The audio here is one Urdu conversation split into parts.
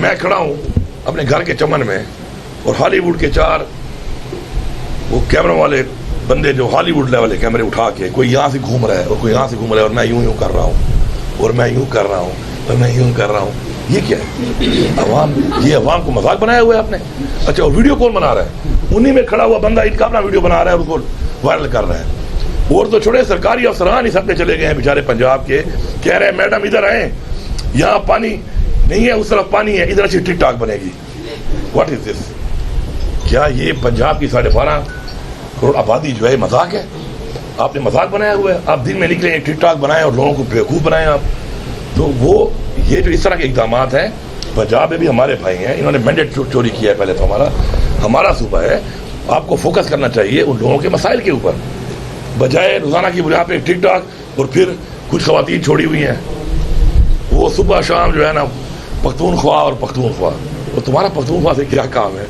میں کھڑا ہوں اپنے گھر کے چمن میں اور ہالی ووڈ کے 4 وہ کیمرہ والے بندے جو ہالی ووڈ لیول کے کیمرے اٹھا کے کوئی یہاں سے گھوم رہا ہے اور کوئی یہاں سے گھوم رہا ہے اور میں یوں کر رہا ہوں اور میں یوں کر رہا ہوں اور میں یوں کر رہا ہوں. یہ کیا ہے؟ یہ عوام کو مذاق بنایا ہوا ہے آپ نے. اچھا اور ویڈیو کون بنا رہا ہے؟ انہی میں کھڑا ہوا بندہ ان کا اپنا ویڈیو بنا رہا ہے اور اس کو وائرل کر رہا ہے. اور تو چھوڑے سرکاری افسران ہی سب پہ چلے گئے ہیں بیچارے پنجاب کے, کہہ رہے ہیں میڈم ادھر آئیں, یہاں پانی نہیں ہے, اس طرف پانی ہے, ادھر سے ٹک ٹاک بنے گی. واٹ از دس؟ کیا یہ پنجاب کی 12.5 کروڑ آبادی جو ہے مذاق ہے؟ آپ نے مذاق بنایا ہوا ہے. آپ دن میں نکلے ایک ٹک ٹاک بنائیں اور لوگوں کو بیوقوف بنائیں آپ. تو وہ یہ جو اس طرح کے اقدامات ہیں, پنجاب میں بھی ہمارے بھائی ہیں, انہوں نے مینڈیٹ چوری کیا ہے. پہلے تو ہمارا صوبہ ہے, آپ کو فوکس کرنا چاہیے ان لوگوں کے مسائل کے اوپر, بجائے روزانہ کی بنیاد پہ ٹک ٹاک. اور پھر کچھ خواتین چھوڑی ہوئی ہیں, وہ صبح شام جو ہے نا پختونخوا اور پختونخوا. اور تمہارا پختونخوا سے کیا کام ہے؟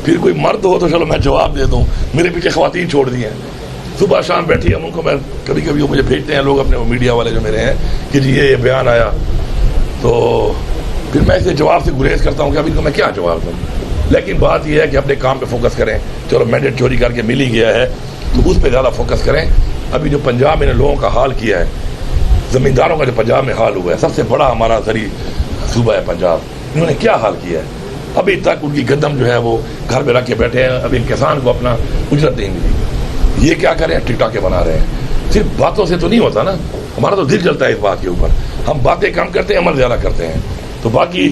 پھر کوئی مرد ہو تو چلو میں جواب دے دوں, میرے پیچھے خواتین چھوڑ دی ہیں, صبح شام بیٹھی ہیں. ان کو میں کبھی کبھی وہ مجھے بھیجتے ہیں لوگ اپنے میڈیا والے جو میرے ہیں کہ جی یہ بیان آیا, تو پھر میں اسے جواب سے گریز کرتا ہوں کہ ابھی ان کو میں کیا جواب دوں. لیکن بات یہ ہے کہ اپنے کام پہ فوکس کریں. چلو مینڈیٹ چوری کر کے مل ہی گیا ہے تو اس پہ زیادہ فوکس کریں. ابھی جو پنجاب میں نے لوگوں کا حال کیا ہے, زمینداروں کا جو پنجاب میں حال ہوا ہے, سب سے بڑا ہمارا زرعی صوبہ ہے پنجاب, انہوں نے کیا حال کیا ہے. ابھی تک ان کی گندم جو ہے وہ گھر میں رکھ کے بیٹھے ہیں, ابھی کسان کو اپنا اجرت نہیں ملی. یہ کیا کریں؟ ٹک ٹاکیں بنا رہے ہیں. صرف باتوں سے تو نہیں ہوتا نا, ہمارا تو دل چلتا ہے اس بات کے اوپر. ہم باتیں کم کرتے ہیں, عمل زیادہ کرتے ہیں. تو باقی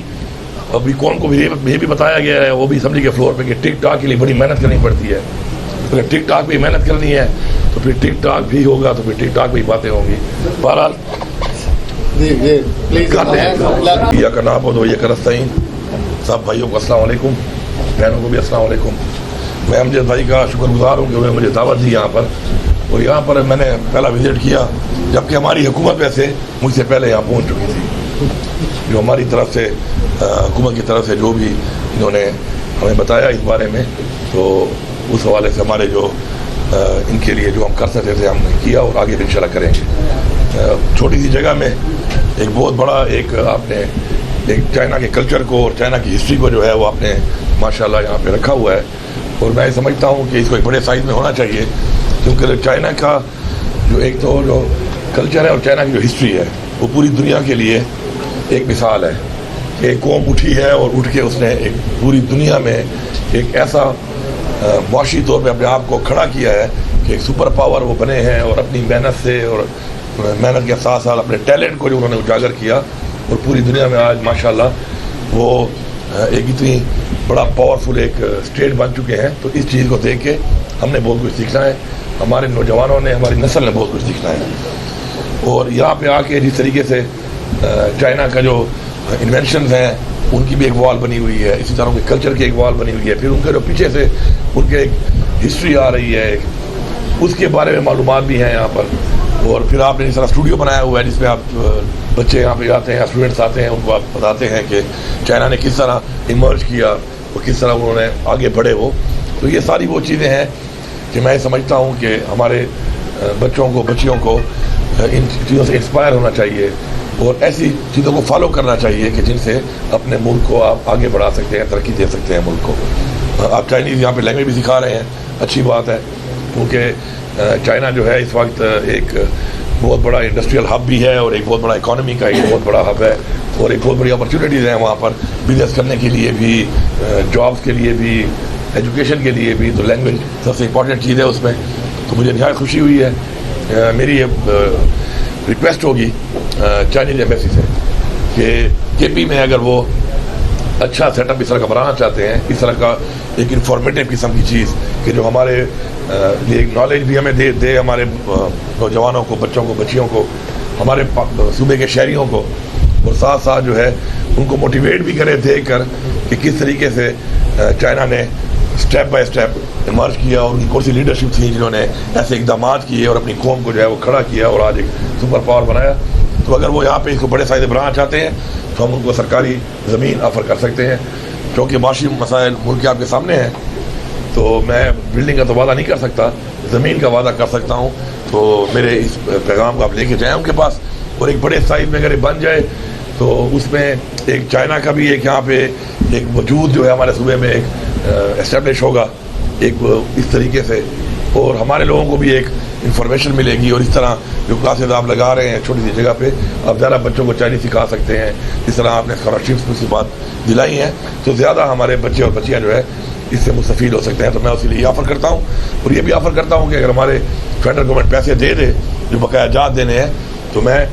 ابھی کون کو بھی یہ بھی بتایا گیا ہے, وہ بھی اسمبلی کے فلور پہ کہ ٹک ٹاک کے لیے بڑی محنت کرنی پڑتی ہے. اگر ٹک ٹاک پہ محنت کرنی ہے تو پھر ٹک ٹاک بھی ہوگا, تو پھر ٹک ٹاک پہ ہی باتیں ہوں گی. بہرحال یہ کا نام ہو تو یہ کرستین. سب بھائیوں کو السلام علیکم, بہنوں کو بھی السلام علیکم. میں امجد بھائی کا شکر گزار ہوں کہ انہوں نے مجھے دعوت دی یہاں پر, اور یہاں پر میں نے پہلا وزٹ کیا جبکہ ہماری حکومت ویسے مجھ سے پہلے یہاں پہنچ چکی تھی. جو ہماری طرف سے حکومت کی طرف سے جو بھی انہوں نے ہمیں بتایا اس بارے میں, تو اس حوالے سے ہمارے جو ان کے لیے جو ہم کر سکتے تھے ہم نے کیا, اور آگے بھی انشاءاللہ کریں گے. چھوٹی سی جگہ میں ایک بہت بڑا ایک آپ نے ایک چائنا کے کلچر کو اور چائنا کی ہسٹری کو جو ہے وہ آپ نے ماشاءاللہ یہاں پہ رکھا ہوا ہے. اور میں سمجھتا ہوں کہ اس کو ایک بڑے سائز میں ہونا چاہیے, کیونکہ چائنا کا جو ایک تو جو کلچر ہے اور چائنا کی جو ہسٹری ہے وہ پوری دنیا کے لیے ایک مثال ہے. ایک قوم اٹھی ہے اور اٹھ کے اس نے ایک پوری دنیا میں ایک ایسا معاشی طور پہ اپنے آپ کو کھڑا کیا ہے کہ ایک سپر پاور وہ بنے ہیں, اور اپنی محنت سے اور محنت کے ساتھ ساتھ اپنے ٹیلنٹ کو جو انہوں نے اجاگر کیا, اور پوری دنیا میں آج ماشاءاللہ وہ ایک اتنی بڑا پاورفل ایک اسٹیٹ بن چکے ہیں. تو اس چیز کو دیکھ کے ہم نے بہت کچھ سیکھنا ہے, ہمارے نوجوانوں نے, ہماری نسل نے بہت کچھ سیکھنا ہے. اور یہاں پہ آ کے جس طریقے سے چائنا کا جو انوینشنز ہیں ان کی بھی ایک وال بنی ہوئی ہے, اسی طرح ان کے کلچر کی ایک وال بنی ہوئی ہے. پھر ان کے جو پیچھے سے ان کے ایک ہسٹری آ رہی ہے, اس کے بارے میں معلومات بھی ہیں یہاں پر. اور پھر آپ نے اس طرح اسٹوڈیو بنایا ہوا ہے جس میں آپ بچے یہاں پہ آتے ہیں, اسٹوڈنٹس آتے ہیں, ان کو آپ بتاتے ہیں کہ چائنا نے کس طرح ایمرج کیا اور کس طرح انہوں نے آگے بڑھے وہ. تو یہ ساری وہ چیزیں ہیں کہ میں سمجھتا ہوں کہ ہمارے بچوں کو بچیوں کو ان چیزوں سے انسپائر ہونا چاہیے, اور ایسی چیزوں کو فالو کرنا چاہیے کہ جن سے اپنے ملک کو آپ آگے بڑھا سکتے ہیں, ترقی دے سکتے ہیں ملک کو. آپ چائنیز یہاں پہ لینگویج بھی سکھا رہے ہیں, اچھی بات ہے, کیونکہ چائنا جو ہے اس وقت ایک بہت بڑا انڈسٹریل ہب بھی ہے, اور ایک بہت بڑا اکانومی کا ایک بہت بڑا ہب ہے, اور ایک بہت بڑی اپرچونیٹیز ہیں وہاں پر بزنس کرنے کے لیے بھی, جابس کے لیے بھی, ایجوکیشن کے لیے بھی. تو لینگویج سب سے امپورٹنٹ چیز ہے اس میں. تو مجھے نہایت خوشی ہوئی ہے. میری یہ ریکویسٹ ہوگی چائنیز ایمبیسی سے کہ کے پی میں اگر وہ اچھا سیٹ اپ اس طرح کا بنانا چاہتے ہیں, اس طرح کا ایک انفارمیٹیو قسم کی چیز کہ جو ہمارے ایک نالج بھی ہمیں دے ہمارے نوجوانوں کو, بچوں کو, بچیوں کو, ہمارے صوبے کے شہریوں کو, اور ساتھ ساتھ جو ہے ان کو موٹیویٹ بھی کرے دیکھ کر کہ کس طریقے سے چائنا نے اسٹیپ بائی اسٹیپ ایمرج کیا, اور ان کی کون سی لیڈرشپ تھی جنہوں نے ایسے اقدامات کیے اور اپنی قوم کو جو ہے وہ کھڑا کیا اور آج ایک سپر پاور بنایا. تو اگر وہ یہاں پہ اس کو بڑے سائز بنانا چاہتے ہیں تو ہم ان کو سرکاری زمین آفر کر سکتے ہیں, کیونکہ معاشی مسائل ملک کے آپ کے سامنے ہیں. تو میں بلڈنگ کا تو وعدہ نہیں کر سکتا, زمین کا وعدہ کر سکتا ہوں. تو میرے اس پیغام کو آپ لے کے جائیں ان کے پاس, اور ایک بڑے سائز میں اگر بن جائے تو اس میں ایک چائنا کا بھی ایک یہاں پہ ایک وجود جو ہے ہمارے صوبے میں ایک اسٹیبلش ہوگا ایک اس طریقے سے، اور ہمارے لوگوں کو بھی ایک انفارمیشن ملے گی، اور اس طرح جو کلاسز آپ لگا رہے ہیں چھوٹی سی جگہ پہ، آپ زیادہ بچوں کو چائنیز سکھا سکتے ہیں، اس طرح آپ نے اسکالرشپس کی بات دلائی ہیں، تو زیادہ ہمارے بچے اور بچیاں جو ہے اس سے مستفید ہو سکتے ہیں. تو میں اسی لیے یہ آفر کرتا ہوں، اور یہ بھی آفر کرتا ہوں کہ اگر ہمارے فیڈرل گورنمنٹ پیسے دے دے جو بقایا جات دینے ہیں، تو میں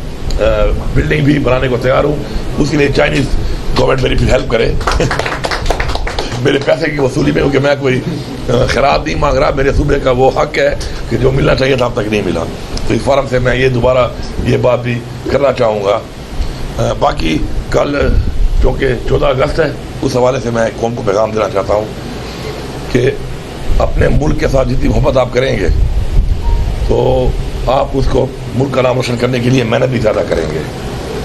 بلڈنگ بھی بنانے کو تیار ہوں. اس کے لیے چائنیز گورنمنٹ میری پھر ہیلپ کرے میرے پیسے کی وصولی میں، کیونکہ میں کوئی خیرات نہیں مانگ رہا، میرے صوبے کا وہ حق ہے کہ جو ملنا چاہیے تھا اب تک نہیں ملا. تو اس فارم سے میں یہ دوبارہ یہ بات بھی کرنا چاہوں گا. باقی کل چونکہ 14 اگست ہے، اس حوالے سے میں قوم کو پیغام دینا چاہتا ہوں کہ اپنے ملک کے ساتھ جتنی محبت آپ کریں گے تو آپ اس کو ملک کا نام روشن کرنے کے لیے محنت بھی زیادہ کریں گے.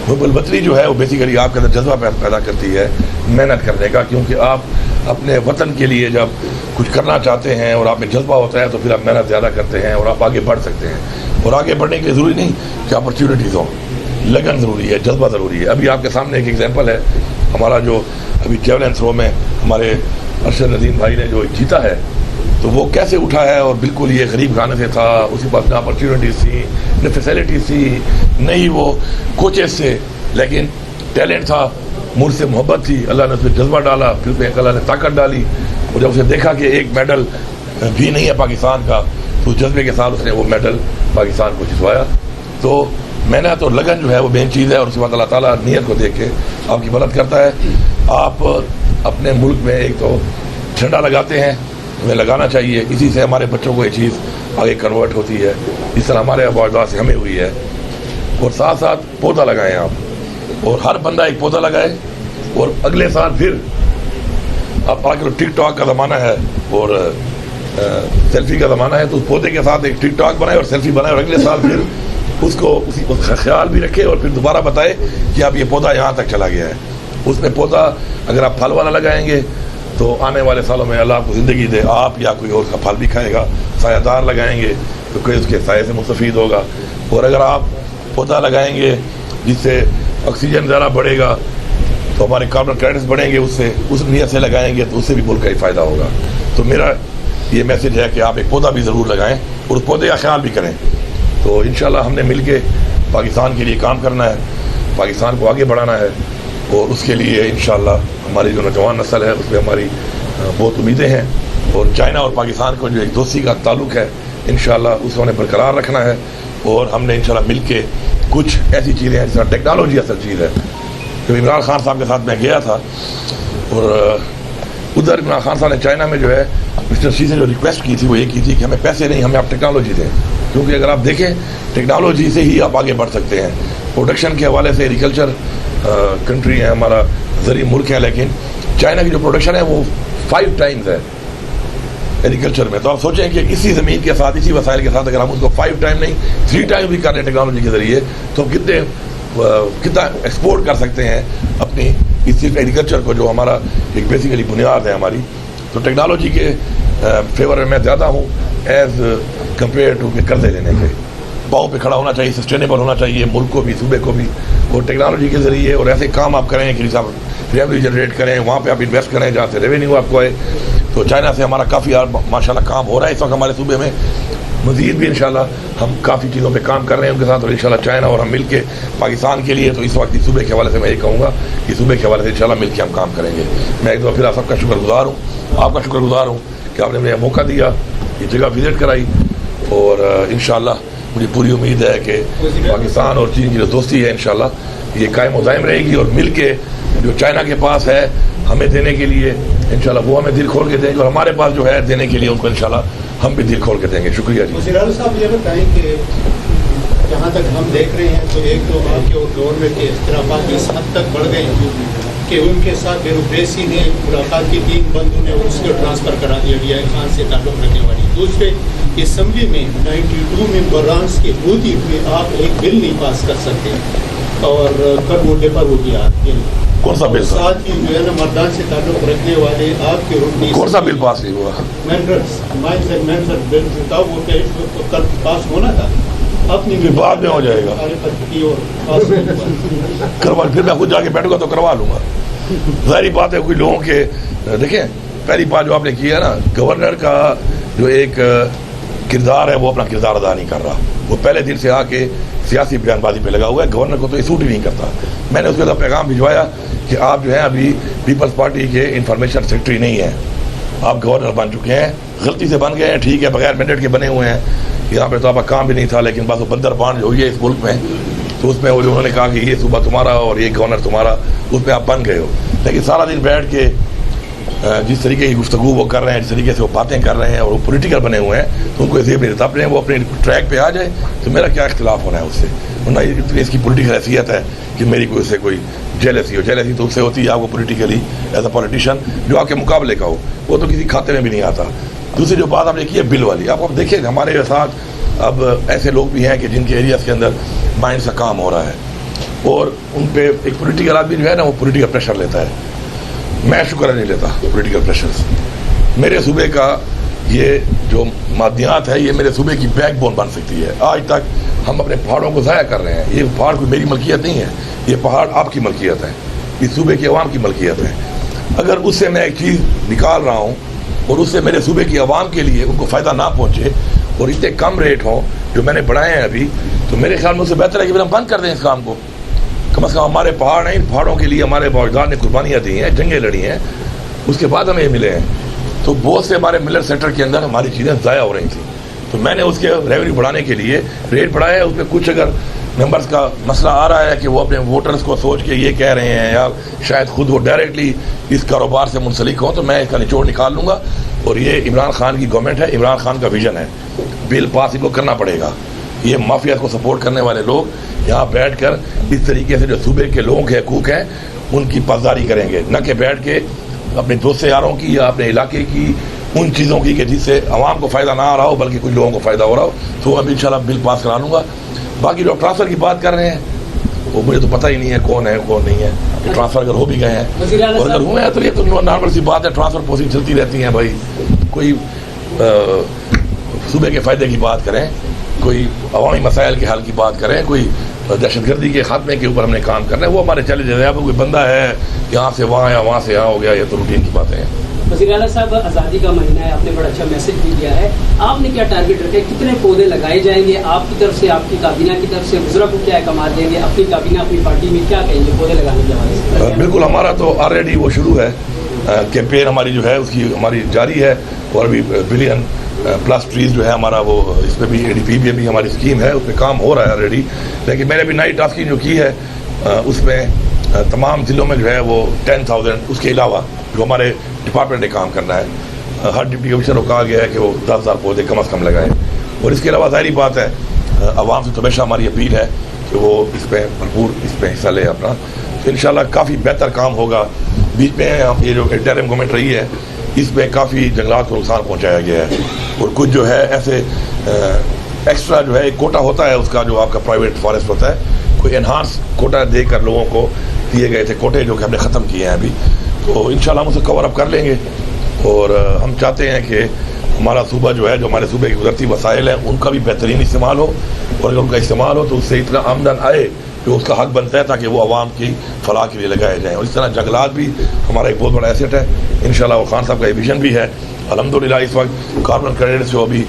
محب الوطنی جو ہے وہ بیسیکلی آپ کے اندر جذبہ پیدا کرتی ہے محنت کرنے کا، کیونکہ آپ اپنے وطن کے لیے جب کچھ کرنا چاہتے ہیں اور آپ میں جذبہ ہوتا ہے تو پھر آپ محنت زیادہ کرتے ہیں اور آپ آگے بڑھ سکتے ہیں. اور آگے بڑھنے کے لیے ضروری نہیں کہ اپرچونیٹیز ہوں، لگن ضروری ہے، جذبہ ضروری ہے. ابھی آپ کے سامنے ایک ایگزامپل ہے، ہمارا جو ابھی جیولن اینڈ تھرو میں ہمارے ارشد ندیم بھائی نے جو جیتا ہے، تو وہ کیسے اٹھا ہے، اور بالکل یہ غریب خانے سے تھا، اس کے پاس نہ اپرچونیٹیز تھی نہ فیسلٹیز تھی، نہیں وہ کوچز سے، لیکن ٹیلنٹ تھا، ملک سے محبت تھی، اللہ نے اس میں جذبہ ڈالا، پھر اس میں اللہ نے طاقت ڈالی، اور جب اسے دیکھا کہ ایک میڈل بھی نہیں ہے پاکستان کا، تو اس جذبے کے ساتھ اس نے وہ میڈل پاکستان کو جتوایا. تو محنت اور لگن جو ہے وہ مین چیز ہے، اور اس کے بعد اللہ تعالیٰ نیت کو دیکھ کے آپ کی مدد کرتا ہے. آپ اپنے ملک میں ایک تو جھنڈا لگاتے ہیں، ہمیں لگانا چاہیے، اسی سے ہمارے بچوں کو یہ چیز آگے کنورٹ ہوتی ہے، اس طرح ہمارے آباء سے ہمیں ہوئی ہے. اور ساتھ ساتھ پودا لگائیں آپ، اور ہر بندہ ایک پودا لگائے، اور اگلے سال پھر آپ پاک ٹک ٹاک کا زمانہ ہے اور سیلفی کا زمانہ ہے، تو اس پودے کے ساتھ ایک ٹک ٹاک بنائے اور سیلفی بنائے، اور اگلے سال پھر اس کو اسی کو خیال بھی رکھے، اور پھر دوبارہ بتائے کہ اب یہ پودا یہاں تک چلا گیا ہے. اس میں پودا اگر آپ پھل والا لگائیں گے تو آنے والے سالوں میں اللہ آپ کو زندگی دے، آپ یا کوئی اور کا پھل بھی کھائے گا. سایہ دار لگائیں گے تو کوئی اس کے سائے سے مستفید ہوگا، اور اگر آپ پودا لگائیں گے جس سے آکسیجن زیادہ بڑھے گا تو ہمارے کاربن کریڈٹس بڑھیں گے، اس سے اس نیت سے لگائیں گے تو اس سے بھی ملک کا ہی فائدہ ہوگا. تو میرا یہ میسج ہے کہ آپ ایک پودا بھی ضرور لگائیں اور اس پودے کا خیال بھی کریں. تو انشاءاللہ ہم نے مل کے پاکستان کے لیے کام کرنا ہے، پاکستان کو آگے بڑھانا ہے، اور اس کے لیے انشاءاللہ ہماری جو نوجوان نسل ہے اس میں ہماری بہت امیدیں ہیں. اور چائنا اور پاکستان کو جو ایک دوستی کا تعلق ہے انشاءاللہ اس کو ہمیں برقرار رکھنا ہے. اور ہم نے انشاءاللہ مل کے کچھ ایسی چیزیں ہیں جس طرح ٹیکنالوجی اصل چیز ہے. جب عمران خان صاحب کے ساتھ میں گیا تھا، اور ادھر عمران خان صاحب نے چائنا میں جو ہے مسٹر سی سے جو ریکویسٹ کی تھی وہ یہ کی تھی کہ ہمیں پیسے نہیں، ہمیں آپ ٹیکنالوجی دیں، کیونکہ اگر آپ دیکھیں ٹیکنالوجی سے ہی آپ آگے بڑھ سکتے ہیں. پروڈکشن کے حوالے سے ایگریکلچر کنٹری ہے، ہمارا زرعی ملک ہے، لیکن چائنا کی جو پروڈکشن ہے وہ 5 ٹائمز ہے ایگریکلچر میں. تو آپ سوچیں کہ اسی زمین کے ساتھ، اسی وسائل کے ساتھ اگر ہم اس کو 5 ٹائم نہیں 3 ٹائم بھی کر رہے ہیں ٹیکنالوجی کے ذریعے، تو کتنا ایکسپورٹ کر سکتے ہیں اپنی اس صرف ایگریکلچر کو، جو ہمارا ایک بیسیکلی بنیاد ہے ہماری. تو ٹیکنالوجی کے فیور میں زیادہ ہوں ایز کمپیئر ٹو قرضے لینے کے. پاؤں پہ کھڑا ہونا چاہیے، سسٹینیبل ہونا چاہیے ملک کو بھی، صوبے کو بھی، اور ٹیکنالوجی کے ذریعے اور ایسے کام آپ کریں کہ آپ ریونیو جنریٹ کریں، وہاں پہ آپ انویسٹ کریں جہاں سے ریونیو آپ کو آئے. تو چائنا سے ہمارا کافی ماشاءاللہ کام ہو رہا ہے اس وقت ہمارے صوبے میں. مزید بھی انشاءاللہ ہم کافی چیزوں پہ کام کر رہے ہیں ان کے ساتھ، اور انشاءاللہ چائنا اور ہم مل کے پاکستان کے لیے، تو اس وقت اس صوبے کے حوالے سے میں یہ کہوں گا کہ صوبے کے حوالے سے انشاءاللہ مل کے ہم کام کریں گے. میں ایک دفعہ پھر آپ سب کا شکر گزار ہوں، آپ کا شکر گزار ہوں کہ آپ نے مجھے موقع دیا، یہ جگہ وزٹ کرائی، اور انشاءاللہ مجھے پوری امید ہے کہ پاکستان اور چین کی جو دوستی ہے انشاءاللہ یہ قائم و دائم رہے گی، اور مل کے جو چائنا کے پاس ہے ہمیں دینے کے لیے انشاءاللہ وہ ہمیں دل کھول کے دیں گے، اور ہمارے پاس جو ہے دینے کے لیے ان کو انشاءاللہ ہم بھی دل کھول کے دیں گے. شکریہ جی. وزیر اعلیٰ صاحب یہ بتائیں کہ جہاں تک ہم دیکھ رہے ہیں تو ایک تو آپ کے اور گورنمنٹ کے اختلافات اس حد تک بڑھ گئے کہ ان کے ساتھ بیروکریسی نے ملاقات کی 3 بندوں نے اس کو ٹرانسفر کرا دیا ڈی آئی خان سے تعلق رکھنے والی. دوسرے اسمبلی میں 92 میں برانس کے ہوتے ہوئے آپ ایک بل نہیں پاس کر سکتے، اور کل ووٹے پر ہو گیا. کون سا بل؟ ساتھ ہی جو ہے نا مردان سے تعلق رکھنے والے آپ کے رکن، کون سا بل پاس نہیں ہوا؟ بل تھا وہ کل پاس ہونا تھا، اپنی پھر بعد میں ہو جائے گا کروا، پھر میں خود جا کے بیٹھوں گا تو کروا لوں گا. ظاہری بات ہے کوئی لوگوں کے دیکھیں پہلی بات جو آپ نے کی ہے نا، گورنر کا جو ایک کردار ہے وہ اپنا کردار ادا نہیں کر رہا. وہ پہلے دن سے آ کے سیاسی بیان بازی پہ لگا ہوا ہے. گورنر کو تو یہ سوٹ ہی نہیں کرتا. میں نے اس کے پیغام بھجوایا کہ آپ جو ہیں ابھی پیپلز پارٹی کے انفارمیشن سیکرٹری نہیں ہیں، آپ گورنر بن چکے ہیں، غلطی سے بن گئے ہیں، ٹھیک ہے، بغیر مینڈیٹ کے بنے ہوئے ہیں. یہاں پہ تو آپ کا کام بھی نہیں تھا، لیکن بس وہ بندر بانڈ جو ہوئی ہے اس ملک میں، تو اس میں وہ انہوں نے کہا کہ یہ صوبہ تمہارا اور یہ گورنر تمہارا، اس میں آپ بن گئے ہو. لیکن سارا دن بیٹھ کے جس طریقے کی گفتگو وہ کر رہے ہیں، جس طریقے سے وہ باتیں کر رہے ہیں اور وہ پولیٹیکل بنے ہوئے ہیں، تو ان کو عزیب نہیں دیتا. اپنے وہ اپنے ٹریک پہ آ جائے تو میرا کیا اختلاف ہونا ہے اس سے؟ ورنہ اس کی پولیٹیکل حیثیت ہے کہ میری کوئی اس سے کوئی جیلسی ہو. جیلسی تو اس سے ہوتی ہے آپ کو پولیٹیکلی ایز اے پولیٹیشین جو آپ کے مقابلے کا ہو، وہ تو کسی کھاتے میں بھی نہیں آتا. دوسری جو بات آپ نے کی ہے بل والی، آپ دیکھیں ہمارے ساتھ اب ایسے لوگ بھی ہیں کہ جن کے ایریاز کے اندر مائنڈ سے کام ہو رہا ہے اور ان پہ ایک پولیٹیکل آدمی جو ہے نا وہ پولیٹیکل پریشر لیتا ہے. میں شکر نہیں لیتا پولیٹیکل پریشرز. میرے صوبے کا یہ جو مادیات ہے یہ میرے صوبے کی بیک بون بن سکتی ہے. آج تک ہم اپنے پہاڑوں کو ضائع کر رہے ہیں. یہ پہاڑ کوئی میری ملکیت نہیں ہے، یہ پہاڑ آپ کی ملکیت ہے، اس صوبے کے عوام کی ملکیت ہے. اگر اس سے میں ایک چیز نکال رہا ہوں اور اس سے میرے صوبے کی عوام کے لیے ان کو فائدہ نہ پہنچے اور اتنے کم ریٹ ہوں جو میں نے بڑھائے ہیں ابھی، تو میرے خیال میں اس سے بہتر ہے کہ پھر ہم بند کر دیں اس کام کو. کم از کم ہمارے پہاڑ ہیں، ان پہاڑوں کے لیے ہمارے باوجدار نے قربانیاں دی ہیں، جنگیں لڑی ہیں، اس کے بعد ہمیں یہ ملے ہیں. تو بہت سے ہمارے ملر سیکٹر کے اندر ہماری چیزیں ضائع ہو رہی تھیں، تو میں نے اس کے ریونیو بڑھانے کے لیے ریٹ بڑھایا ہے. اس میں کچھ اگر ممبرس کا مسئلہ آ رہا ہے کہ وہ اپنے ووٹرز کو سوچ کے یہ کہہ رہے ہیں یا شاید خود وہ ڈائریکٹلی اس کاروبار سے منسلک ہوں، تو میں اس کا نچوڑ نکال لوں گا. اور یہ عمران خان کی گورنمنٹ ہے، عمران خان کا ویژن ہے، بل پاس ان کو کرنا پڑے گا. یہ مافیا کو سپورٹ کرنے والے لوگ یہاں بیٹھ کر اس طریقے سے جو صوبے کے لوگوں کے حقوق ہیں ان کی پاسداری کریں گے، نہ کہ بیٹھ کے اپنے دوست یاروں کی یا اپنے علاقے کی ان چیزوں کی کہ جس سے عوام کو فائدہ نہ آ رہا ہو بلکہ کچھ لوگوں کو فائدہ ہو رہا ہو. تو اب انشاءاللہ بل پاس کرا لوں گا. باقی لوگ ٹرانسفر کی بات کر رہے ہیں وہ مجھے تو پتہ ہی نہیں ہے کون نہیں ہے. ٹرانسفر اگر ہو بھی گئے ہیں اور اگر ہوئے ہیں تو یہ تو نارمل سی بات ہے. ٹرانسفر پوسٹنگ چلتی رہتی ہیں بھائی. کوئی صوبے کے فائدے کی بات کریں، کوئی عوامی مسائل کے حل کی بات کریں، کوئی دہشت گردی کے خاتمے کے اوپر ہم نے کام کرنا ہے، وہ ہمارے چیلنجز ہیں. اب کوئی بندہ ہے یہاں سے وہاں یا وہاں سے یہاں ہو گیا، یہ تو روٹین کی باتیں ہیں. وزیر اعلیٰ صاحب آزادی کا مہینہ ہے، آپ نے بڑا اچھا میسج بھی دیا ہے. آپ نے کیا ٹارگیٹ رکھا ہے؟ کتنے پودے لگائے جائیں گے آپ کی طرف سے، آپ کی کابینہ کی طرف سے؟ وزراء کو کیا احکامات دیں گے؟ اپنی کابینہ اپنی پارٹی میں کیا کہیں گے پودے لگانے کے حوالے سے؟ بالکل، ہمارا تو آلریڈی وہ شروع ہے، کیمپین ہماری جو ہے اس کی ہماری جاری ہے. اور ابھی بلین پلس ٹریز جو ہے ہمارا وہ اس پہ بھی ADP میں بھی ہماری اسکیم ہے، اس پہ کام ہو رہا ہے آلریڈی. لیکن میں نے بھی نئی ٹاسکنگ جو کی ہے اس میں تمام ضلعوں میں جو ہے وہ 10,000، اس کے علاوہ جو ہمارے ڈپارٹمنٹ نے کام کرنا ہے، ہر ڈپٹی کمشنر کو کہا گیا ہے کہ وہ 10,000 پودے کم از کم لگائیں. اور اس کے علاوہ ظاہری بات ہے عوام سے تو ہمیشہ ہماری اپیل ہے کہ وہ اس پہ بھرپور اس پہ حصہ لے اپنا. تو انشاءاللہ کافی بہتر کام ہوگا. بیچ میں یہ جو انٹرم گورنمنٹ رہی ہے اس میں کافی جنگلات کو نقصان پہنچایا گیا ہے. اور کچھ جو ہے ایسے ایکسٹرا جو ہے ایک کوٹا ہوتا ہے اس کا جو آپ کا پرائیویٹ فارسٹ ہوتا ہے، کوئی انہانس کوٹا دے کر لوگوں کو دیے گئے تھے کوٹے جو کہ ہم نے ختم کیے ہیں ابھی. تو انشاءاللہ ہم اسے کور اپ کر لیں گے. اور ہم چاہتے ہیں کہ ہمارا صوبہ جو ہے جو ہمارے صوبے کے قدرتی وسائل ہیں ان کا بھی بہترین استعمال ہو، اور اگر ان کا استعمال ہو تو اس سے اتنا آمدن آئے جو اس کا حق بنتا ہے تاکہ وہ عوام کی فلاح کے لیے لگائے جائیں. اور اس طرح جنگلات بھی ہمارا ایک بہت بڑا ایسٹ ہے. انشاءاللہ وہ خان صاحب کا یہ ویژن بھی ہے. الحمدللہ اس وقت کاربن کریڈٹس جو ابھی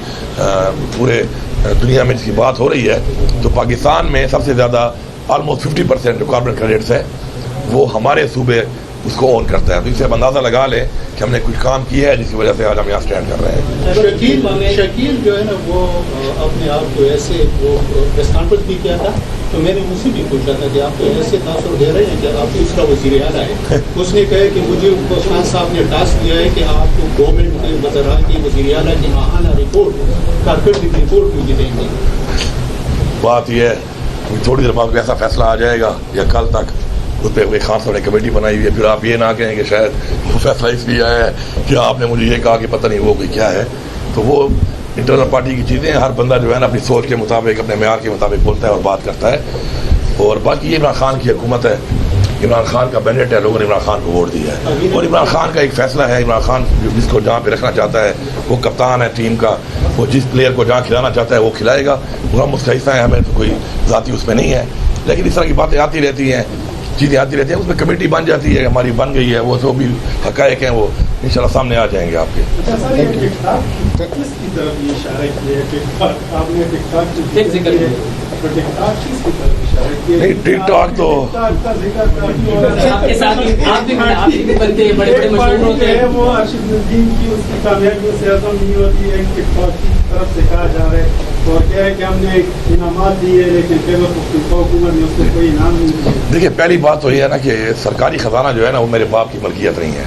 پورے دنیا میں جس کی بات ہو رہی ہے تو پاکستان میں سب سے زیادہ آلموسٹ 50% جو کاربن کریڈٹس ہیں وہ ہمارے صوبے اس کو اون کرتا ہے. تو اس سے اندازہ لگا لیں کہ ہم نے کچھ کام کیا ہے جس کی وجہ سے آج ہم یہاں اسٹینڈ کر رہے ہیں. شکیل جو ہے نا وہ اپنے آپ کو ایسے وہ پریس کانفرنس بھی کیا تھا تو میں نے مجھ سے بھی پوچھا تھا کہ آپ کو ایسے تاثر دے رہے ہیں کہ آپ دوسرا وزیر اعلیٰ ہے. اس نے کہا کہ مجھے خان صاحب نے ٹاسک دیا ہے کہ آپ کو گورنمنٹ کے وزراء کی وزیر اعلیٰ کی ماہانہ رپورٹ کارپوریٹ رپورٹ مجھے دیں گے. بات یہ ہے تھوڑی دیر بعد ایسا فیصلہ آ جائے گا یا کل تک اس پہ کوئی خان صاحب نے کمیٹی بنائی ہوئی ہے. پھر آپ یہ نہ کہیں کہ شاید وہ فیصلہ اس لیے آیا ہے کہ آپ نے مجھے یہ کہا کہ پتہ نہیں وہ کوئی کیا ہے. تو وہ انٹرنل پارٹی کی چیزیں ہر بندہ جو ہے نا اپنی سوچ کے مطابق اپنے معیار کے مطابق بولتا ہے اور بات کرتا ہے. اور باقی یہ عمران خان کی حکومت ہے، عمران خان کا مینڈیٹ ہے، لوگوں نے عمران خان کو ووٹ دیا ہے. اور عمران خان کا ایک فیصلہ ہے، عمران خان جس کو جہاں پہ رکھنا چاہتا ہے وہ کپتان ہے ٹیم کا. وہ جس پلیئر کو جہاں کھلانا چاہتا ہے وہ کھلائے گا، وہ ہم اس کا حصہ ہیں، ہمیں تو کوئی ذاتی اس میں نہیں ہے. لیکن اس طرح کی باتیں آتی رہتی ہیں، چیزیں آتی رہتی ہیں، اس میں کمیٹی بن جاتی ہے، ہماری بن گئی ہے، وہ جو بھی حقائق ہیں وہ انشاءاللہ سامنے آ جائیں گے آپ کے. نہیں ٹک ٹاک تو آپ کے ساتھ آپ بھی بنتے ہیں، بڑے بڑے مشہور ہوتے ہیں. وہ ارشد الدین کی اس کی کامیابی سے ختم نہیں ہوتی ہے، ٹک ٹاک کی طرف سے کہا جا رہا ہے اور کیا ہے کہ ہم نے انعامات دیے لیکن پھر حکومت نے اس میں کوئی انعام نہیں دیا. دیکھیے پہلی بات تو یہ ہے نا کہ سرکاری خزانہ جو ہے نا وہ میرے باپ کی ملکیت نہیں ہے،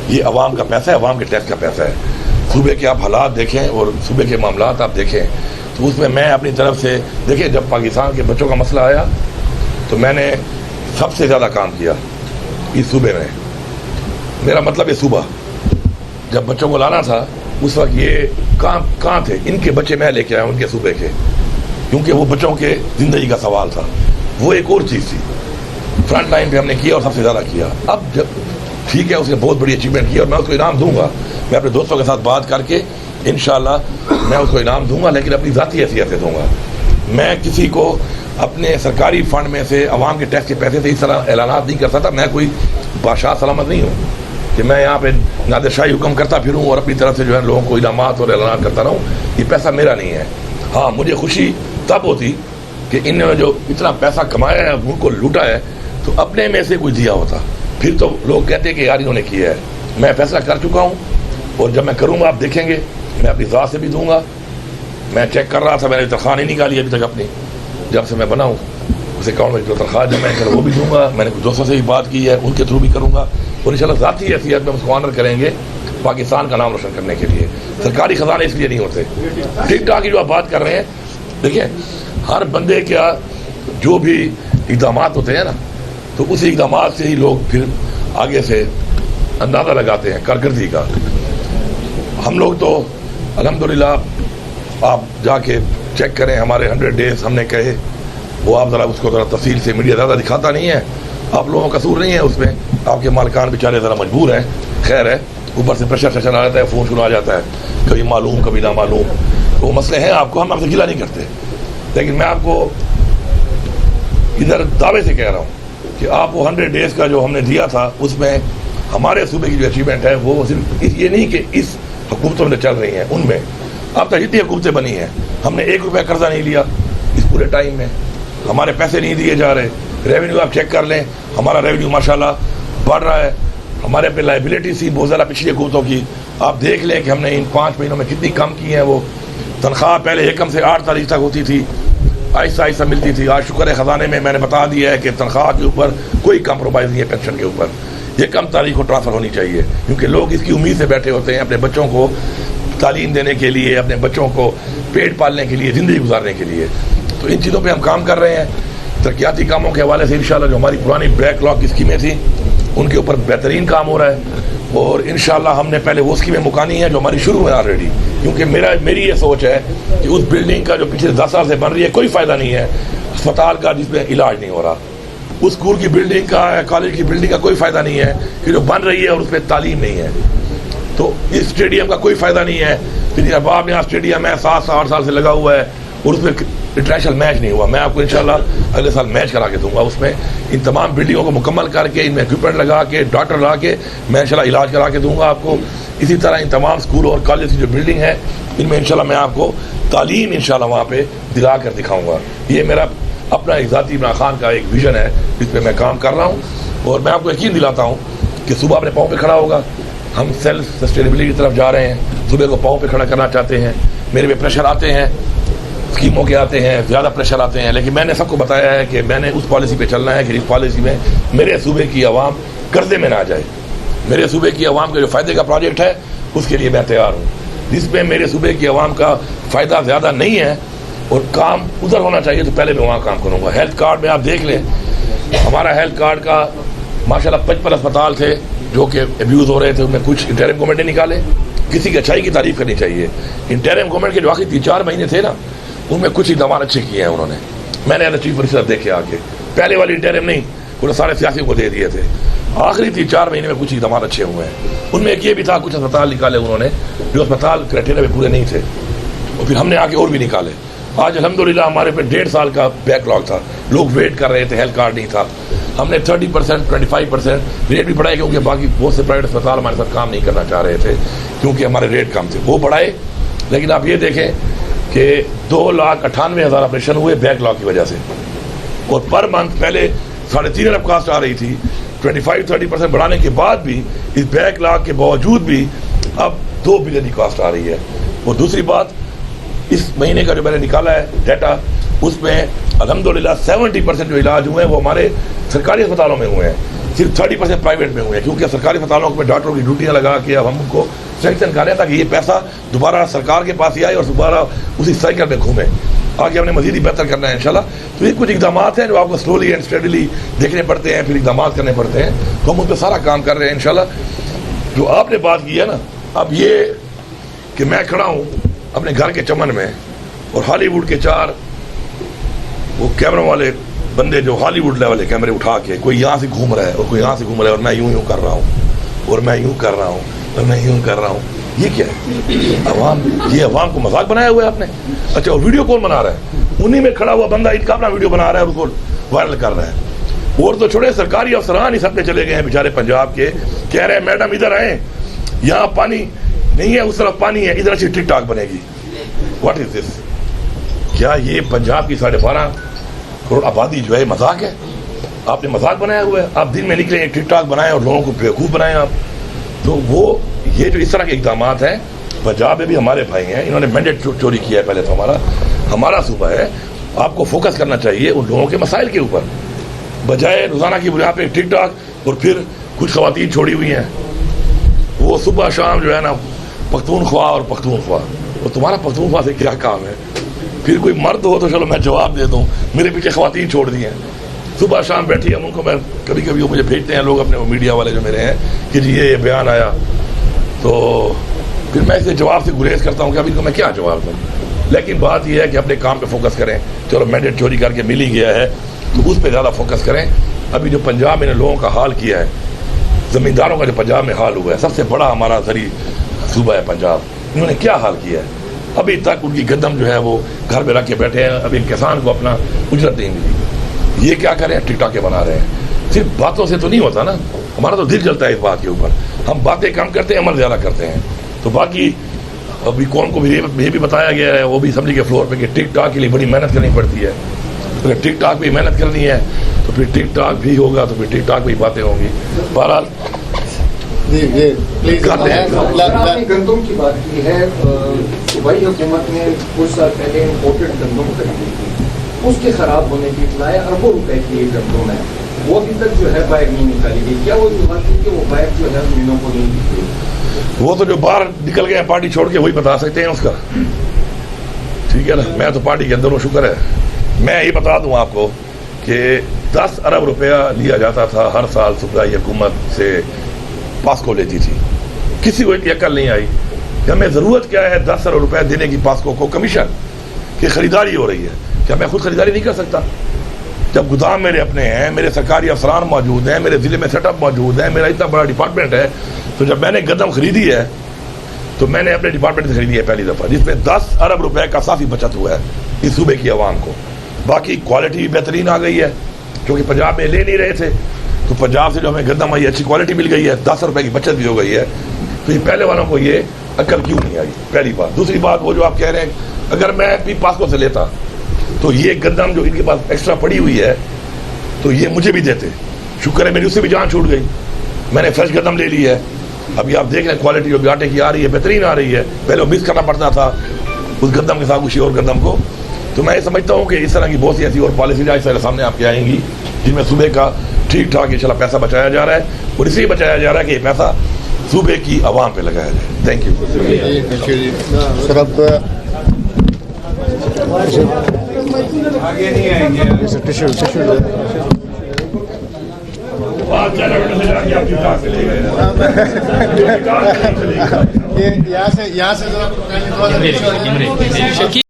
یہ عوام کا پیسہ ہے، عوام کے ٹیکس کا پیسہ ہے. صوبے کے آپ حالات دیکھیں اور صوبے کے معاملات آپ دیکھیں تو اس میں اپنی طرف سے دیکھیں، جب پاکستان کے بچوں کا مسئلہ آیا تو میں نے سب سے زیادہ کام کیا اس صوبے میں. میرا مطلب یہ صوبہ جب بچوں کو لانا تھا اس وقت یہ کہاں تھے، ان کے بچے میں لے کے آیا ان کے صوبے کے، کیونکہ وہ بچوں کے زندگی کا سوال تھا. وہ ایک اور چیز تھی، فرنٹ لائن پہ ہم نے کیا اور سب سے زیادہ کیا. اب جب ٹھیک ہے اس نے بہت بڑی اچیومنٹ کی اور میں اس کو انعام دوں گا، میں اپنے دوستوں کے ساتھ بات کر کے انشاءاللہ میں اس کو انعام دوں گا، لیکن اپنی ذاتی حیثیت سے دوں گا. میں کسی کو اپنے سرکاری فنڈ میں سے عوام کے ٹیکس کے پیسے سے اس طرح اعلانات نہیں کر سکتا. میں کوئی بادشاہ سلامت نہیں ہوں کہ میں یہاں پہ نادر شاہی حکم کرتا پھروں اور اپنی طرف سے جو ہے لوگوں کو انعامات اور اعلانات کرتا رہوں. یہ پیسہ میرا نہیں ہے. ہاں مجھے خوشی تب ہوتی کہ انہوں نے جو اتنا پیسہ کمایا ہے ملک کو لوٹا ہے تو اپنے میں سے کچھ دیا ہوتا، پھر تو لوگ کہتے کہ یار انہوں نے کیا ہے. میں فیصلہ کر چکا ہوں اور جب میں کروں گا آپ دیکھیں گے، میں اپنی ذات سے بھی دوں گا. میں چیک کر رہا تھا، میں نے تنخواہ نہیں نکالی ابھی تک اپنی، جب سے میں بنا ہوں اس اکاؤنٹ میں جو تنخواہ جمع ہے وہ بھی دوں گا. میں نے کچھ دوستوں سے بھی بات کی ہے، ان کے تھرو بھی کروں گا اور انشاءاللہ ذاتی حیثیت میں اس کو آنر کریں گے پاکستان کا نام روشن کرنے کے لیے. سرکاری خزانے اس لیے نہیں ہوتے. ٹک ٹاک کی جو آپ بات کر رہے ہیں، دیکھیں ہر بندے کا جو بھی اقدامات ہوتے ہیں نا تو اسی اقدامات سے ہی لوگ پھر آگے سے اندازہ لگاتے ہیں کارکردگی کا. ہم لوگ تو الحمدللہ آپ جا کے چیک کریں ہمارے 100 ڈیز ہم نے کہے، وہ آپ ذرا اس کو ذرا تفصیل سے میڈیا زیادہ دکھاتا نہیں ہے، آپ لوگوں کا قصور نہیں ہے اس میں، آپ کے مالکان بیچارے ذرا مجبور ہیں. خیر ہے، اوپر سے پریشر آ جاتا ہے، فون شروع آ جاتا ہے، کبھی معلوم کبھی نامعلوم، وہ مسئلے ہیں. آپ کو ہم آپ سے گلا نہیں کرتے، لیکن میں آپ کو ادھر دعوے سے کہہ رہا ہوں کہ آپ وہ 100 ڈیز کا جو ہم نے دیا تھا اس میں ہمارے صوبے کی جو اچیومنٹ ہے وہ صرف یہ نہیں کہ اس حکومتوں میں چل رہی ہیں، ان میں اب تک جتنی حکومتیں بنی ہیں ہم نے 1 روپیہ قرضہ نہیں لیا اس پورے ٹائم میں. ہمارے پیسے نہیں دیے جا رہے. ریونیو آپ چیک کر لیں، ہمارا ریونیو ماشاءاللہ بڑھ رہا ہے. ہمارے پہ لائبلٹی سی بہت زیادہ پچھلی حکومتوں کی، آپ دیکھ لیں کہ ہم نے ان 5 مہینوں میں کتنی کم کی ہیں. وہ تنخواہ پہلے 1 سے 8 تاریخ تک ہوتی تھی، آہستہ آہستہ ملتی تھی. آج شکر ہے خزانے میں نے بتا دیا ہے کہ تنخواہ کے اوپر کوئی کمپرومائز نہیں ہے. پینشن کے اوپر 1 تاریخ کو ٹرانسفر ہونی چاہیے، کیونکہ لوگ اس کی امید سے بیٹھے ہوتے ہیں اپنے بچوں کو تعلیم دینے کے لیے، اپنے بچوں کو پیٹ پالنے کے لیے، زندگی گزارنے کے لیے. تو ان چیزوں پہ ہم کام کر رہے ہیں. ترقیاتی کاموں کے حوالے سے انشاءاللہ جو ہماری پرانی بیک لاگ کی اسکیمیں تھیں ان کے اوپر بہترین کام ہو رہا ہے اور انشاءاللہ ہم نے پہلے وہ اسکیمیں مکانی ہیں جو ہماری شروع ہیں آلریڈی. کیونکہ میری یہ سوچ ہے کہ اس بلڈنگ کا جو پچھلے 10 سال سے بن رہی ہے کوئی فائدہ نہیں ہے اسپتال کا جس میں علاج نہیں ہو رہا. اس اسکول کی بلڈنگ کا، کالج کی بلڈنگ کا کوئی فائدہ نہیں ہے کہ جو بن رہی ہے اور اس پہ تعلیم نہیں ہے. تو اس اسٹیڈیم کا کوئی فائدہ نہیں ہے کہ اب آپ یہاں اسٹیڈیم ہے 7 سے 8 سال سے لگا ہوا ہے اور اس میں انٹرنیشنل میچ نہیں ہوا. میں آپ کو انشاءاللہ اگلے سال میچ کرا کے دوں گا. اس میں ان تمام بلڈنگوں کو مکمل کر کے ان میں اکوپمنٹ لگا کے ڈاکٹر لگا کے میں انشاءاللہ علاج کرا کے دوں گا آپ کو. اسی طرح ان تمام اسکولوں اور کالج کی جو بلڈنگ ہے ان میں انشاءاللہ میں آپ کو تعلیم انشاءاللہ وہاں پہ دلا کر دکھاؤں گا. یہ میرا اپنا ایک ذاتی عمران خان کا ایک ویژن ہے جس پہ میں کام کر رہا ہوں اور میں آپ کو یقین دلاتا ہوں کہ صبح اپنے پاؤں پہ کھڑا ہوگا. ہم سیلف سسٹینیبلٹی کی طرف جا رہے ہیں، صبح کو پاؤں پہ کھڑا کرنا چاہتے ہیں. میرے پہ پریشر آتے ہیں، اسکیموں کے آتے ہیں، زیادہ پریشر آتے ہیں، لیکن میں نے سب کو بتایا ہے کہ میں نے اس پالیسی پہ چلنا ہے کہ اس پالیسی میں میرے صوبے کی عوام قرضے میں نہ آ جائے. میرے صوبے کی عوام کا جو فائدے کا پروجیکٹ ہے اس کے لیے میں تیار ہوں. جس میں میرے صوبے کی عوام کا فائدہ زیادہ نہیں ہے اور کام ادھر ہونا چاہیے تو پہلے میں وہاں کام کروں گا. ہیلتھ کارڈ میں آپ دیکھ لیں، ہمارا ہیلتھ کارڈ کا ماشاءاللہ 55 اسپتال تھے جو کہ ابیوز ہو رہے تھے، ان میں کچھ انٹرم گورنمنٹ نے نکالے. کسی کی اچھائی کی تعریف کرنی چاہیے. انٹرم گورنمنٹ کے جو آخری 3-4 مہینے تھے نا ان میں کچھ اقدامات اچھے کیے ہیں انہوں نے. میں نے چیف منسٹر دیکھے آ کے، پہلے والی انٹرم نہیں، انہوں سارے سیاسیوں کو دے دیے تھے. آخری 3-4 مہینے میں کچھ اقدامات اچھے ہوئے ہیں. ان میں ایک یہ بھی تھا کچھ اسپتال نکالے انہوں نے جو اسپتال کرائٹیریا میں پورے نہیں تھے. اور پھر ہم نے آگے اور بھی نکالے. آج الحمدللہ ہمارے پہ 1.5 سال کا بیک لاگ تھا, لوگ ویٹ کر رہے تھے, ہیلتھ کارڈ نہیں تھا. ہم نے 30%, 25% ریٹ بھی بڑھائے, کیونکہ باقی بہت سے پرائیویٹ اسپتال ہمارے ساتھ کام نہیں کرنا چاہ رہے تھے کیونکہ ہمارے ریٹ کم تھے, وہ بڑھائے. لیکن آپ یہ دیکھیں کہ 2,98,000 آپریشن ہوئے بیک لاگ کی وجہ سے, اور پر منتھ پہلے 3.5 ارب کاسٹ آ رہی تھی. 25-30% بڑھانے کے بعد بھی, اس بیک لاگ کے باوجود بھی اب 2 بلین کی کاسٹ آ رہی ہے. اور دوسری بات, اس مہینے کا جو میں نے نکالا ہے ڈیٹا, اس میں الحمدللہ 70% جو علاج ہوئے ہیں وہ ہمارے سرکاری اسپتالوں میں ہوئے ہیں, صرف 30% پرائیویٹ میں ہوئے ہیں, کیونکہ سرکاری اسپتالوں میں ڈاکٹروں کی ڈیوٹیاں لگا کے اب ہم ان کو سینکشن کر رہے ہیں تاکہ یہ پیسہ دوبارہ سرکار کے پاس ہی آئے اور دوبارہ اسی سائیکل میں گھومے. آگے ہم نے مزید ہی بہتر کرنا ہے انشاءاللہ. تو یہ کچھ اقدامات ہیں جو آپ کو سلولی اینڈ اسٹیڈیلی دیکھنے پڑتے ہیں, پھر اقدامات کرنے پڑتے ہیں, تو ہم اس پہ سارا کام کر رہے ہیں انشاءاللہ. جو آپ نے بات کی ہے نا, اب یہ کہ میں کھڑا ہوں اپنے گھر کے چمن میں اور ہالی ووڈ کے 4 وہ کیمروں والے بندے جو ہالی ووڈ لیول کے کیمرے اٹھا کے, کوئی یہاں سے گھوم رہا ہے اور کوئی یہاں سے گھوم رہا ہے, اور میں یوں کر رہا ہوں اور میں یوں کر رہا ہوں اور میں یوں کر رہا ہوں. یہ کیا ہے؟ یہ عوام کو مذاق بنایا ہوا ہے آپ نے. اچھا, اور ویڈیو کون بنا رہا ہے؟ انہیں میں کھڑا ہوا بندہ ان کا اپنا ویڈیو بنا رہا ہے اور اس کو وائرل کر رہا ہے. اور تو چھوڑے سرکاری افسران ہی سب پہ چلے گئے ہیں بیچارے پنجاب کے, کہہ رہے ہیں میڈم ادھر آئیں, یہاں پانی نہیں ہے, اس طرف پانی ہے, ادھر اچھی ٹک ٹاک بنے گی. واٹ از دس؟ کیا یہ پنجاب کی 12.5 کروڑ آبادی جو ہے مذاق ہے؟ آپ نے مذاق بنایا ہوا ہے. آپ دن میں نکلیں ٹک ٹاک بنائیں اور لوگوں کو بیوقوف بنائیں آپ. تو وہ یہ جو اس طرح کے اقدامات ہیں, پنجاب میں بھی ہمارے بھائی ہیں, انہوں نے مینڈیٹ چوری کیا ہے. پہلے تو ہمارا صوبہ ہے, آپ کو فوکس کرنا چاہیے ان لوگوں کے مسائل کے اوپر, بجائے روزانہ کی بنیاد پہ ٹک ٹاک. اور پھر کچھ خواتین چھوڑی ہوئی ہیں, وہ صبح شام جو ہے نا پختونخوا اور پختونخوا, اور تمہارا پختونخوا سے کیا کام ہے؟ پھر کوئی مرد ہو تو چلو میں جواب دے دوں, میرے پیچھے خواتین چھوڑ دی ہیں, صبح شام بیٹھی ہیں. ان کو میں کبھی کبھی وہ مجھے بھیجتے ہیں لوگ اپنے وہ میڈیا والے جو میرے ہیں کہ جی یہ بیان آیا, تو پھر میں اسے جواب سے گریز کرتا ہوں کہ ابھی کو میں کیا جواب دوں. لیکن بات یہ ہے کہ اپنے کام پہ فوکس کریں. چلو مینڈیٹ چوری کر کے مل ہی گیا ہے تو اس پہ زیادہ فوکس کریں. ابھی جو پنجاب میں نے لوگوں کا حال کیا ہے, زمینداروں کا جو پنجاب میں حال ہوا ہے, سب سے بڑا ہمارا زرعی صوبہ ہے پنجاب, انہوں نے کیا حال کیا ہے. ابھی تک ان کی گندم جو ہے وہ گھر میں رکھ کے بیٹھے ہیں, ابھی کسان کو اپنا اجرت نہیں ملی. یہ کیا کریں, ٹک ٹاکے بنا رہے ہیں. صرف باتوں سے تو نہیں ہوتا نا, ہمارا تو دل جلتا ہے اس بات کے اوپر. ہم باتیں کم کرتے ہیں, عمل زیادہ کرتے ہیں. تو باقی ابھی کون کو بھی یہ بھی بتایا گیا ہے, وہ بھی اسمبلی کے فلور پہ, کہ ٹک ٹاک کے لیے بڑی محنت کرنی پڑتی ہے. اگر ٹک ٹاک پہ محنت کرنی ہے تو پھر ٹک ٹاک بھی ہوگا, تو پھر ٹک ٹاک پہ باتیں ہوں گی. بہرحال گندم کی بات کی ہے, صوبائی حکومت نے کچھ سال پہلے امپورٹڈ گندم خریدی تھی, اس کے خراب ہونے کی اطلاع اربوں روپے کی ایک گندم ہے, وہ ابھی تک جو ہے باہر نہیں نکالی گئی. کیا وہ بات تھی کہ وہ باہر جو ہے مینوں کو نہیں دی گئی؟ وہ تو جو باہر نکل گئے پارٹی چھوڑ کے وہی بتا سکتے ہیں اس کا. ٹھیک ہے نا, میں تو پارٹی کے اندر ہوں, شکر ہے. میں یہ بتا دوں آپ کو کہ 10 ارب روپیہ لیا جاتا تھا ہر سال صوبائی حکومت سے, پاسکو لیتی تھی. کسی کو اتنی عقل نہیں آئی کہ ہمیں ضرورت کیا ہے 10 ارب روپیہ دینے کی پاسکو کو کمیشن کی خریداری ہو رہی ہے. کیا میں خود خریداری نہیں کر سکتا؟ جب گودام میرے اپنے ہیں, میرے سرکاری افسران موجود ہیں, میرے ضلع میں سیٹ اپ موجود ہے, میرا اتنا بڑا ڈپارٹمنٹ ہے, تو جب میں نے گندم خریدی ہے تو میں نے اپنے ڈپارٹمنٹ سے خریدی ہے پہلی دفعہ, جس میں 10 ارب روپے کا کافی بچت ہوا ہے اس صوبے کی عوام کو. باقی کوالٹی بھی بہترین آ گئی ہے, کیونکہ پنجاب میں لے نہیں رہے تھے, تو پنجاب سے جو ہمیں گندم آئی اچھی کوالٹی مل گئی ہے, 10 روپے کی بچت بھی ہو گئی ہے. تو یہ پہلے والوں کو یہ عقل کیوں نہیں آئی, پہلی بات. دوسری بات, وہ جو آپ کہہ رہے ہیں, اگر میں بھی پاسکو سے لیتا تو یہ گندم جو ان کے پاس ایکسٹرا پڑی ہوئی ہے تو یہ مجھے بھی دیتے. شکر ہے میری اس سے بھی جان چھوٹ گئی, میں نے فریش گندم لے لی ہے. ابھی آپ دیکھ رہے ہیں کوالٹی جو بھی آٹے کی آ رہی ہے بہترین آ رہی ہے. پہلے وہ مکس کرنا پڑتا تھا اس گندم کے ساتھ کسی اور گندم کو. تو میں یہ سمجھتا ہوں کہ اس طرح کی بہت سی ایسی اور پالیسی آج سامنے آپ کے آئیں گی جن میں صوبے کا ٹھیک ٹھاک انشاءاللہ پیسہ بچایا جا رہا ہے, اور اس لیے بچایا جا رہا ہے کہ یہ پیسہ صوبے کی عوام پہ لگایا جائے. Thank you. سر اب آگے نہیں آئیں گے. یہاں سے ذرا